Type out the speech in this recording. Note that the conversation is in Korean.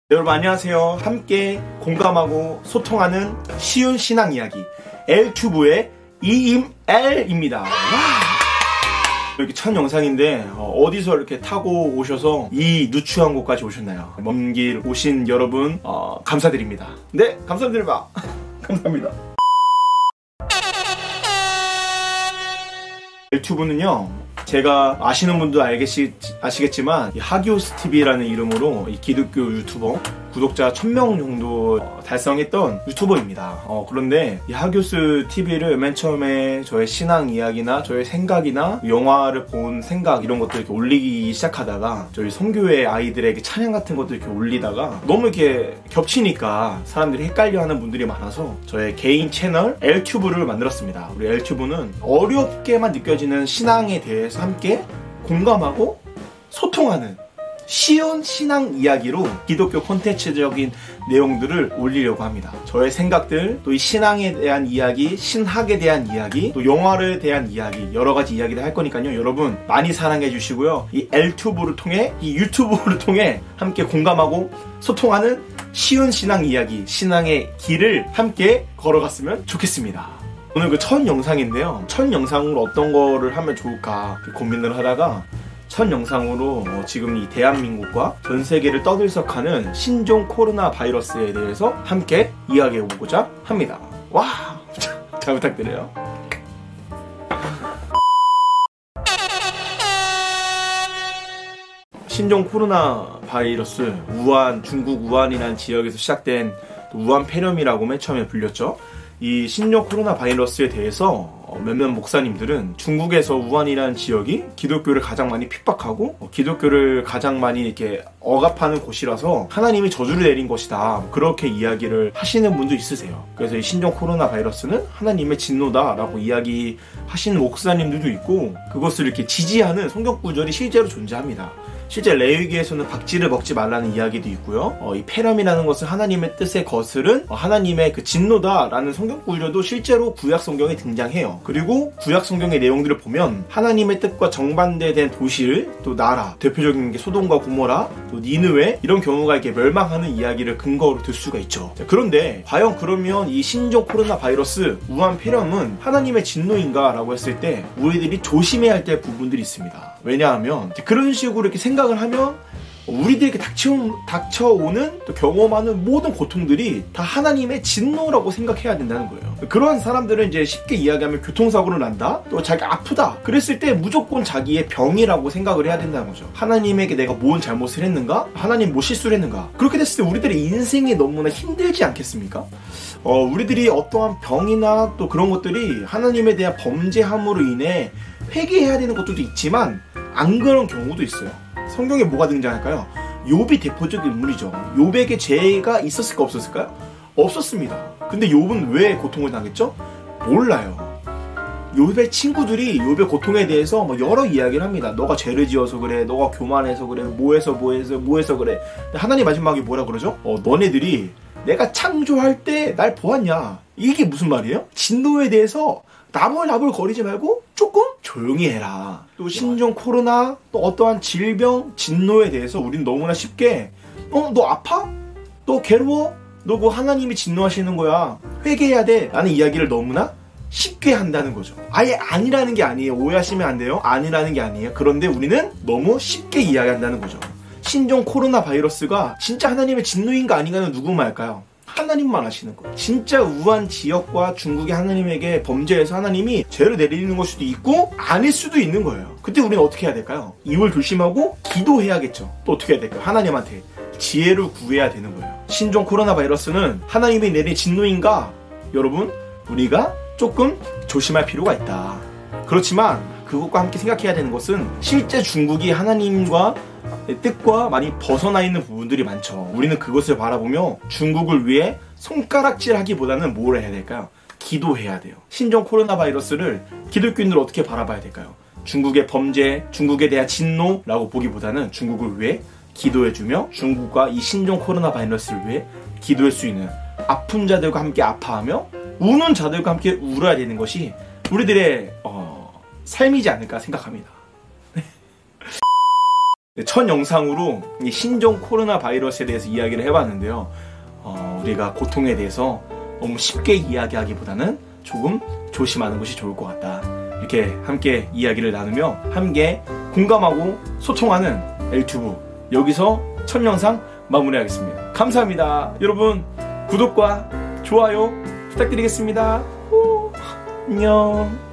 여러분 안녕하세요. 함께 공감하고 소통하는 쉬운 신앙 이야기 엘튜브의 이임엘입니다. 이렇게 첫 영상인데 어디서 이렇게 타고 오셔서 이 누추한 곳까지 오셨나요? 먼 길 오신 여러분 감사드립니다. 네, 감사드립니다. 감사합니다. 엘튜브는요, 제가 아시는 분도 아시겠지만 하기오스TV라는 이름으로 이 기독교 유튜버 구독자 1000명 정도 달성했던 유튜버입니다. 그런데 이 하기오스TV를 맨 처음에 저의 신앙 이야기나 저의 생각이나 영화를 본 생각 이런 것들 이렇게 올리기 시작하다가 저희 선교회 아이들에게 찬양 같은 것도 이렇게 올리다가 너무 이렇게 겹치니까 사람들이 헷갈려하는 분들이 많아서 저의 개인 채널 엘튜브를 만들었습니다. 우리 엘튜브는 어렵게만 느껴지는 신앙에 대해서 함께 공감하고 소통하는 쉬운 신앙 이야기로 기독교 콘텐츠적인 내용들을 올리려고 합니다. 저의 생각들, 또 이 신앙에 대한 이야기, 신학에 대한 이야기, 또 영화에 대한 이야기, 여러 가지 이야기를 할 거니까요. 여러분 많이 사랑해 주시고요. 이 엘튜브를 통해, 이 유튜브를 통해 함께 공감하고 소통하는 쉬운 신앙 이야기, 신앙의 길을 함께 걸어갔으면 좋겠습니다. 오늘 그 첫 영상인데요. 첫 영상으로 어떤 거를 하면 좋을까 고민을 하다가 첫 영상으로 지금 이 대한민국과 전 세계를 떠들썩하는 신종 코로나 바이러스에 대해서 함께 이야기해보고자 합니다. 와! 잘 부탁드려요. 신종 코로나 바이러스, 우한, 중국 우한이라는 지역에서 시작된 우한 폐렴이라고 맨 처음에 불렸죠. 이 신종 코로나 바이러스에 대해서 몇몇 목사님들은 중국에서 우한이라는 지역이 기독교를 가장 많이 핍박하고 기독교를 가장 많이 이렇게 억압하는 곳이라서 하나님이 저주를 내린 것이다, 그렇게 이야기를 하시는 분도 있으세요. 그래서 이 신종 코로나 바이러스는 하나님의 진노다라고 이야기하시는 목사님들도 있고, 그것을 이렇게 지지하는 성경 구절이 실제로 존재합니다. 실제 레위기에서는 박쥐를 먹지 말라는 이야기도 있고요. 이 폐렴이라는 것은 하나님의 뜻에 거스른 하나님의 그 진노다라는 성경 구절도 실제로 구약 성경에 등장해요. 그리고 구약 성경의 내용들을 보면 하나님의 뜻과 정반대된 도시를, 또 나라, 대표적인 게 소돔과 고모라, 또 니느웨, 이런 경우가 이렇게 멸망하는 이야기를 근거로 들 수가 있죠. 자, 그런데 과연 그러면 이 신종 코로나 바이러스, 우한 폐렴은 하나님의 진노인가 라고 했을 때 우리들이 조심해야 할 때 부분들이 있습니다. 왜냐하면 그런 식으로 이렇게 생각을 하면 우리들에게 닥쳐오는, 또 경험하는 모든 고통들이 다 하나님의 진노라고 생각해야 된다는 거예요. 그런 사람들은 이제 쉽게 이야기하면 교통사고를 난다, 또 자기가 아프다, 그랬을 때 무조건 자기의 병이라고 생각을 해야 된다는 거죠. 하나님에게 내가 뭔 잘못을 했는가? 하나님 뭐 실수를 했는가? 그렇게 됐을 때 우리들의 인생이 너무나 힘들지 않겠습니까? 우리들이 어떠한 병이나 또 그런 것들이 하나님에 대한 범죄함으로 인해 회개해야 되는 것들도 있지만 안 그런 경우도 있어요. 성경에 뭐가 등장할까요? 욥이 대표적인 인물이죠. 욥에게 죄가 있었을까 없었을까요? 없었습니다. 근데 욥은 왜 고통을 당했죠? 몰라요. 욥의 친구들이 욥의 고통에 대해서 여러 이야기를 합니다. 너가 죄를 지어서 그래, 너가 교만해서 그래, 뭐해서 그래. 하나님 마지막에 뭐라 그러죠? 너네들이 내가 창조할 때 날 보았냐? 이게 무슨 말이에요? 진노에 대해서 나불나불 거리지 말고 조금 조용히 해라. 또 신종 코로나, 또 어떠한 질병, 진노에 대해서 우린 너무나 쉽게 너 아파? 너 괴로워? 너 그거 하나님이 진노하시는 거야, 회개해야 돼, 라는 이야기를 너무나 쉽게 한다는 거죠. 아예 아니라는 게 아니에요. 오해하시면 안 돼요. 아니라는 게 아니에요. 그런데 우리는 너무 쉽게 이야기한다는 거죠. 신종 코로나 바이러스가 진짜 하나님의 진노인가 아닌가는 누구만 알까요? 하나님만 아시는 거예요. 진짜 우한 지역과 중국의 하나님에게 범죄해서 하나님이 죄를 내리는 걸 수도 있고 아닐 수도 있는 거예요. 그때 우리는 어떻게 해야 될까요? 입을 조심하고 기도해야겠죠. 또 어떻게 해야 될까요? 하나님한테 지혜를 구해야 되는 거예요. 신종 코로나 바이러스는 하나님이 내린 진노인가? 여러분, 우리가 조금 조심할 필요가 있다. 그렇지만 그것과 함께 생각해야 되는 것은 실제 중국이 하나님과 뜻과 많이 벗어나 있는 부분들이 많죠. 우리는 그것을 바라보며 중국을 위해 손가락질하기보다는 뭘 해야 될까요? 기도해야 돼요. 신종 코로나 바이러스를 기독교인들 어떻게 바라봐야 될까요? 중국의 범죄, 중국에 대한 진노라고 보기보다는 중국을 위해 기도해주며 중국과 이 신종 코로나 바이러스를 위해 기도할 수 있는, 아픈 자들과 함께 아파하며 우는 자들과 함께 울어야 되는 것이 우리들의 삶이지 않을까 생각합니다. 첫 영상으로 이 신종 코로나 바이러스에 대해서 이야기를 해봤는데요. 우리가 고통에 대해서 너무 쉽게 이야기하기보다는 조금 조심하는 것이 좋을 것 같다. 이렇게 함께 이야기를 나누며 함께 공감하고 소통하는 엘튜브, 여기서 첫 영상 마무리하겠습니다. 감사합니다. 여러분 구독과 좋아요 부탁드리겠습니다. 안녕.